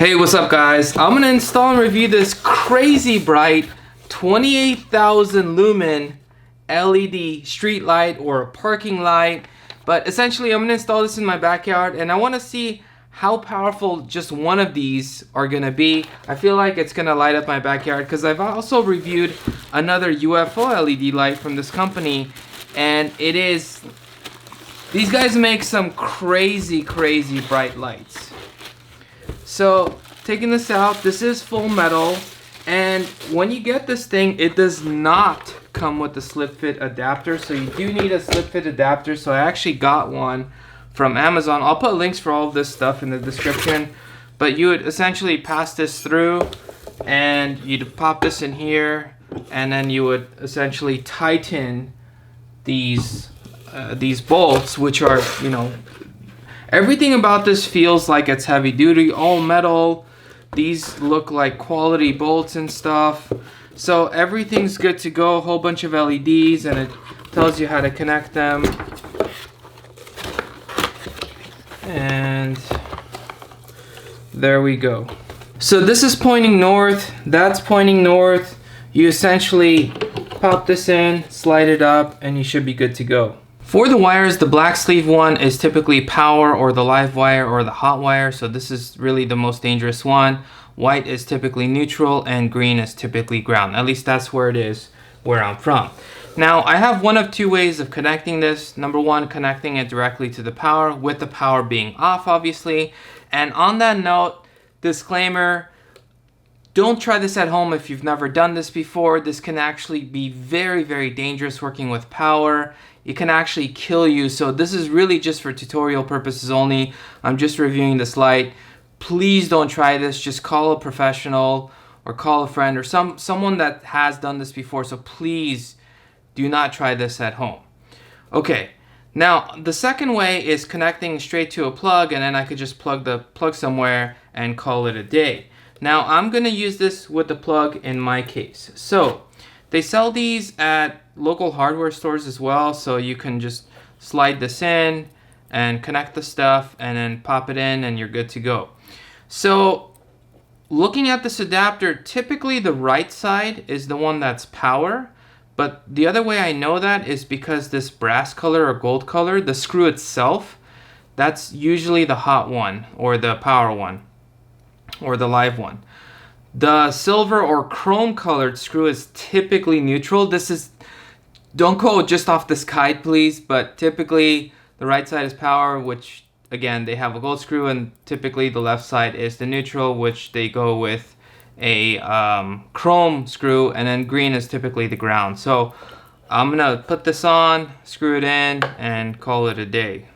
Hey, what's up guys? I'm gonna install and review this crazy bright 28,000 lumen LED street light or a parking light. But essentially I'm gonna install this in my backyard and I wanna see how powerful just one of these are gonna be. I feel like it's gonna light up my backyard because I've also reviewed another UFO LED light from this company, and these guys make some crazy bright lights. So taking this out, this is full metal, and when you get this thing, it does not come with the slip fit adapter, so you do need a slip fit adapter. So I actually got one from Amazon. I'll put links for all of this stuff in the description, but you would essentially pass this through and you'd pop this in here, and then you would essentially tighten these bolts, which are, you know, everything about this feels like it's heavy duty, all metal. These look like quality bolts and stuff. So everything's good to go, a whole bunch of LEDs, and it tells you how to connect them. And there we go. So this is pointing north, that's pointing north. You essentially pop this in, slide it up, and you should be good to go. For the wires, the black sleeve one is typically power or the live wire or the hot wire, so this is really the most dangerous one. White is typically neutral and green is typically ground. At least that's where it is where I'm from. Now I have one of two ways of connecting this. Number one, connecting it directly to the power, with the power being off obviously. And on that note, disclaimer, don't try this at home if you've never done this before. This can actually be very dangerous working with power. It can actually kill you. So this is really just for tutorial purposes only. I'm just reviewing this light. Please don't try this. Just call a professional or call a friend or someone that has done this before. So please do not try this at home. Okay, now the second way is connecting straight to a plug, and then I could just plug the plug somewhere and call it a day. Now I'm gonna use this with the plug in my case. So they sell these at local hardware stores as well, so you can just slide this in and connect the stuff and then pop it in and you're good to go. So looking at this adapter, typically the right side is the one that's power, but the other way I know that is because this brass color or gold color, the screw itself, that's usually the hot one or the power one or the live one. The silver or chrome colored screw is typically neutral. This is, don't go just off this guide please, but typically the right side is power, which again they have a gold screw, and typically the left side is the neutral, which they go with a chrome screw, and then green is typically the ground. So I'm gonna put this on, screw it in, and call it a day.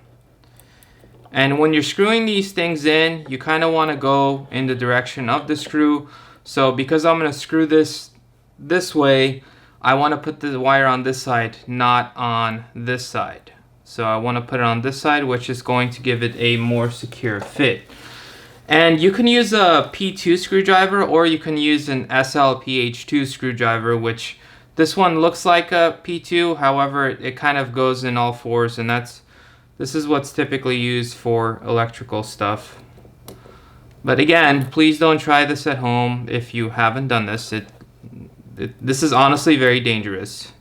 And when you're screwing these things in, you kind of want to go in the direction of the screw. So because I'm gonna screw this way, I want to put the wire on this side, not on this side. So I want to put it on this side, which is going to give it a more secure fit. And you can use a P2 screwdriver, or you can use an SLPH2 screwdriver, which this one looks like a P2, however it kind of goes in all fours, and this is what's typically used for electrical stuff. But again, please don't try this at home if you haven't done this. This is honestly very dangerous.